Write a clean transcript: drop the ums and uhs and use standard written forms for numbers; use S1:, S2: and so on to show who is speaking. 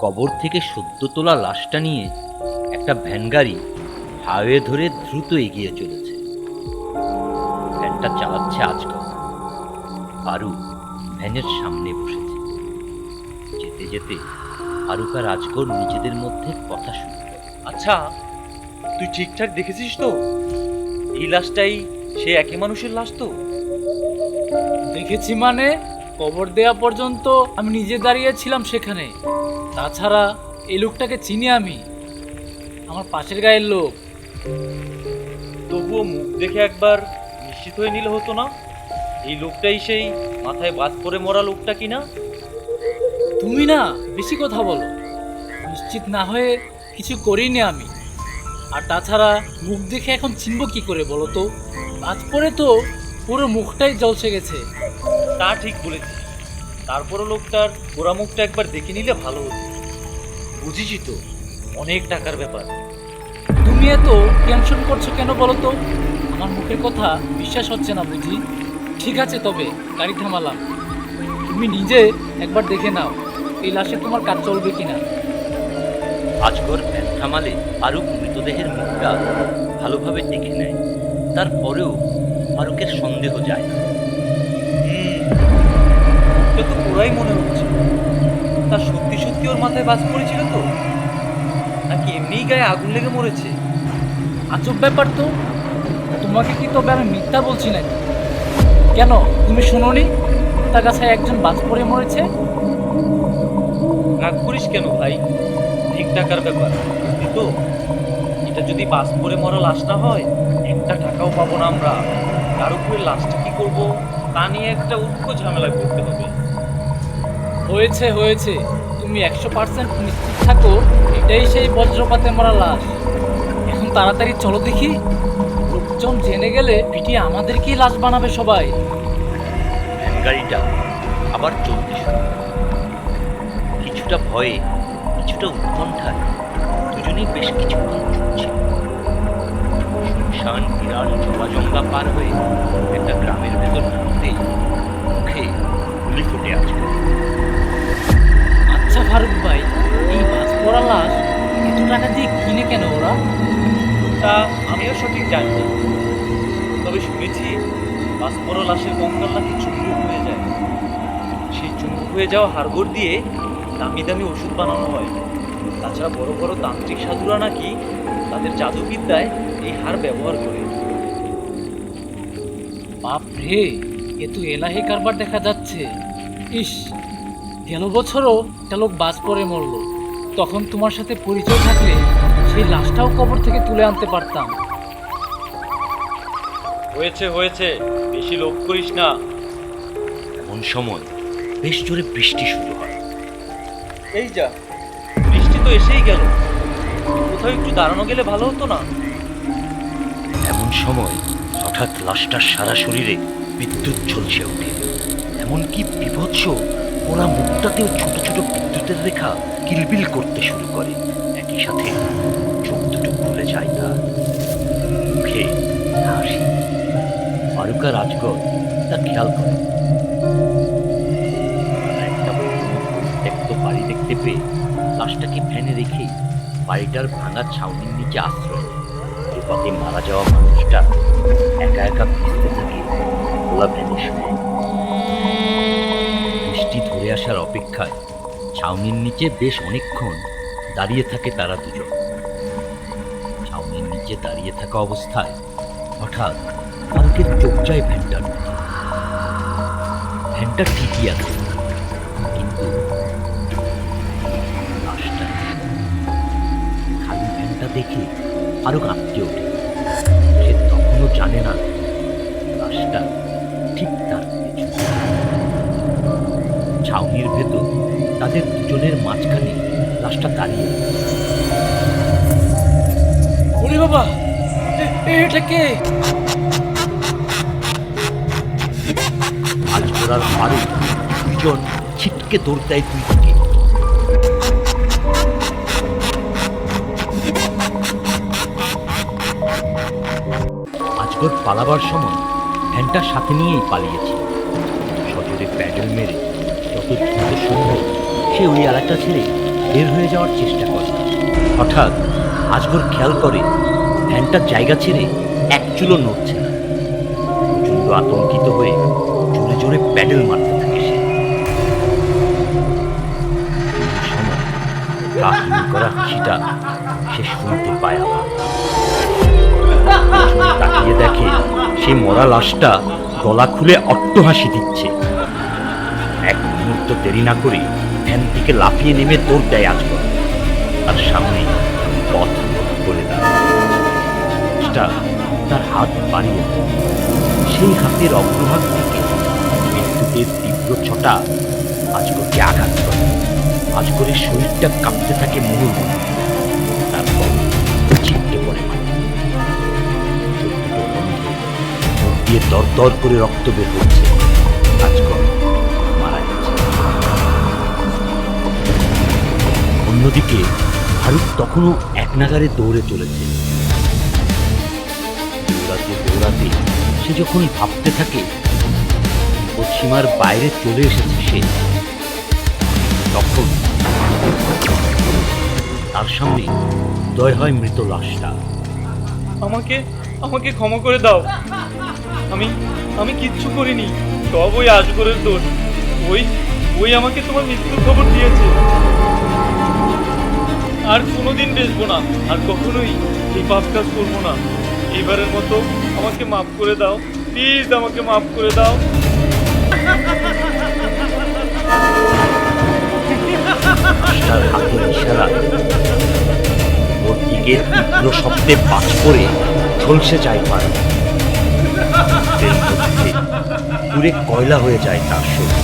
S1: কবর থেকে সদ্য তোলা লাশটা নিয়ে একটা ভ্যান গাড়ি হাইওয়ে ধরে দ্রুত এগিয়ে চলেছে। ভ্যানটা চালাচ্ছে আজগর। ফারুক ভ্যানের সামনে বসেছে। যেতে যেতে ফারুক আর আজগর নিজেদের মধ্যে কথা শুরু করে।
S2: আচ্ছা, তুই ঠিকঠাক দেখেছিস তো? এই লাশটাই সে একই মানুষের লাশ তো?
S3: দেখেছি মানে? কবর দেয়া পর্যন্ত আমি নিজে দাঁড়িয়েছিলাম সেখানে। তাছাড়া এই লোকটাকে চিনি আমি, আমার পাশের গায়ের লোক।
S2: তবুও মুখ দেখে একবার নিশ্চিত হয়ে নিলে হতো না এই লোকটাই সেই মাথায় বাজ পড়ে মরা লোকটা কিনা?
S3: তুমি না বেশি কথা বলো। নিশ্চিত না হয়ে কিছু করিনি আমি। আর তাছাড়া মুখ দেখে এখন চিনব কি করে বলো তো? আজ পরে তো পুরো মুখটাই জলসে গেছে।
S2: তা ঠিক বলেছিস। তারপরও লোকটার পোড়া মুখটা একবার দেখে নিলে ভালো হতো। বুঝিসই তো, অনেক টাকার ব্যাপার।
S3: তুমি এত টেনশন করছো কেন বলো তো? আমার মুখের কথা বিশ্বাস হচ্ছে না বুঝি? ঠিক আছে, তবে গাড়ি থামালাম। তুমি নিজে একবার দেখে নাও এই লাশে তোমার কাজ চলবে কিনা।
S1: আজগর ভ্যান থামালে ফারুক মৃতদেহের মুখটা ভালোভাবে দেখে নেয়। তারপরেও ফারুকের সন্দেহ যায় না।
S2: মুখটা তো পোড়াই মনে হচ্ছে। তার সত্যি সত্যি ওর মাথায় বাজ পড়েছিল তো, নাকি এমনিই গায়ে আগুন লেগে মরেছে?
S3: আজব ব্যাপার তো। তোমাকে কি তবে আমি মিথ্যা বলছি নাকি? কেন, তুমি শোনোনি তার কাছে একজন বাজ পড়ে মরেছে?
S2: রাগ করিস কেন ভাই? ঠিক টাকার ব্যাপার, বুঝলি তো? এটা যদি বাস পরে মরা লাশ না হয়, একটা টাকাও পাবো না আমরা। তার উপরে লাশটা কি করবো তা নিয়ে একটা উৎক ঝামেলা করতে হবে।
S3: হয়েছে হয়েছে, তুমি 100% নিশ্চিত থাকো এটাই সেই বজ্রপাতে মরা লাশ। এখন তাড়াতাড়ি চলো দেখি। লোকজন জেনে গেলে পিটিয়ে আমাদেরকেই লাশ বানাবে সবাই।
S1: ভ্যান গাড়িটা আবার চলতে শুরু করে। কিছুটা ভয়ে, কিছুটা উৎকণ্ঠায় দুজনেই বেশ কিছুক্ষণ চলছিল। শুনশান বিরাট জঙ্গা পার হয়ে একটা গ্রামের ভেতর ঢুকতেই মুখে গুলি ফুটে আছে।
S3: আচ্ছা ফারুক ভাই, এই বাজ পড়া লাশ এত টাকা দিয়ে কিনে কেন ওরা?
S2: তা আমিও সঠিক জানি না, তবে শুনেছি বাস পড়া লাশের কঙ্কাল নাকি চুম্বক হয়ে যায়। সেই চুম্বক হয়ে যাওয়া হাড়গোড় দিয়ে দামি দামি ওষুধ বানানো হয়। তাছাড়া বড় বড় তান্ত্রিক সাধুরা নাকি তাদের জাদুবিদ্যায় এই হাড় ব্যবহার করে।
S3: বাপ রে, এ তো এলাহি কারবার দেখা যাচ্ছে। ইস, গেল বছরও একটা লোক বাজ পড়ে মরলো। তখন তোমার সাথে পরিচয় থাকলে সেই লাশটাও কবর থেকে তুলে আনতে পারতাম।
S2: হয়েছে হয়েছে, বেশি লোভ করিস না।
S1: এমন সময় বেশ জোরে বৃষ্টি শুরু হয়।
S2: এই যা, বৃষ্টি তো এসেই গেল। কোথাও একটু দাঁড়ানো গেলে ভালো হতো না?
S1: এমন সময় হঠাৎ লাশটার সারা শরীরে বিদ্যুৎ ঝলসে ওঠে। এমনকি বিভৎস ওরা মুখটাতেও ছোট ছোট বিদ্যুতের রেখা কিলবিল করতে শুরু করে। একই সাথে চোখ দুটো খুলে যায় তার। মুখে হাসি। ফারুক আর আজগর তা খেয়াল করে। তারা একটা পুরনো পরিত্যক্ত বাড়ি দেখতে পেয়ে লাশটাকে ভ্যানে রেখে বাড়িটার ভাঙা ছাউনির নিচে আশ্রয় নেয়। এ পথে মারা যাওয়া মানুষটা একা একা ভিজতে থাকে খোলা ভ্যানের শুয়ে। বৃষ্টি ধরে আসার অপেক্ষায় ছাউনির নিচে বেশ অনেকক্ষণ দাঁড়িয়ে থাকে তারা দুজন। ছাউনির নিচে দাঁড়িয়ে থাকা অবস্থায় হঠাৎ ফারুকের চোখ যায় ভ্যানটার দিকে। ভ্যানটা ঠিকই আছে, কিন্তু লাশটা নেই। খালি ভ্যানটা দেখে ফারুক আঁতকে ওঠে। সে তখনও জানে না লাশটা ঠিক তার পেছনে। ছাউনির ভেতর তাদের দুজনের মাঝখানে লাশটা দাঁড়িয়ে।
S3: ওরে বাবা, এটা কে?
S1: আজগর আর ফারুক দুজন ছিটকে দৌড় দেয় দুই দিকে। আজগর পালাবার সময় ভ্যানটা সাথে নিয়েই পালিয়েছে। সজোরে প্যাডেল মেরে যত দ্রুত সম্ভব সে ওই এলাকা ছেড়ে বের হয়ে যাওয়ার চেষ্টা করে। হঠাৎ আজগর খেয়াল করে ভ্যানটার জায়গা ছেড়ে এক চুলো নড়ছে না। প্রচণ্ড আতঙ্কিত হয়ে জোরে জোরে প্যাডেল মারতে থাকে সে। এই সময় কাহিনী করা হাসিটা সে শুনতে পায় আবার। পেছনে তাকিয়ে দেখে সেই মরা লাশটা গলা খুলে অট্টহাসি দিচ্ছে। এক মুহূর্ত দেরি না করে ভ্যান থেকে লাফিয়ে নেমে দৌড় দেয় আজগর। তার সামনে পথ করে লাশটা তার হাত বাড়িয়ে দেয়। সেই হাতের অগ্রভাগ থেকে বিদ্যুতের তীব্র ছটা আজগরকে আঘাত করে। আজগরের শরীরটা কাঁপতে থাকে মুহূর্ত। তারপর ছিটকে পড়ে মাটি। চোখ দুটো বন্ধ, মুখ দিয়ে দর দর করে রক্ত বের হচ্ছে। আজগর মারা গেছে। অন্যদিকে ফারুক তখনও এক নাগারে দৌড়ে চলেছে। দৌড়াতে দৌড়াতে সে যখন ভাবতে থাকে সীমার বাইরে চলে এসেছে সে, তখন তার সামনে উদয় হয় মৃত লাশটা।
S2: আমাকে আমাকে ক্ষমা করে দাও। আমি আমি কিচ্ছু করিনি, সব ওই আজগরের দোষ। ওই ওই আমাকে তোমার মৃত্যুর খবর দিয়েছে। আর কোনোদিন বেসবো না, আর কখনোই এই পাপ কাজ করবো না। এবারের মতো আমাকে মাফ করে দাও, প্লিজ আমাকে মাফ করে দাও।
S1: লাশটার হাতের ইশারা ওর দিকে তীব্র শব্দে বাজ পড়ে ঝলসে যায় পারে। পুড়ে কয়লা হয়ে যায় তার শরীর।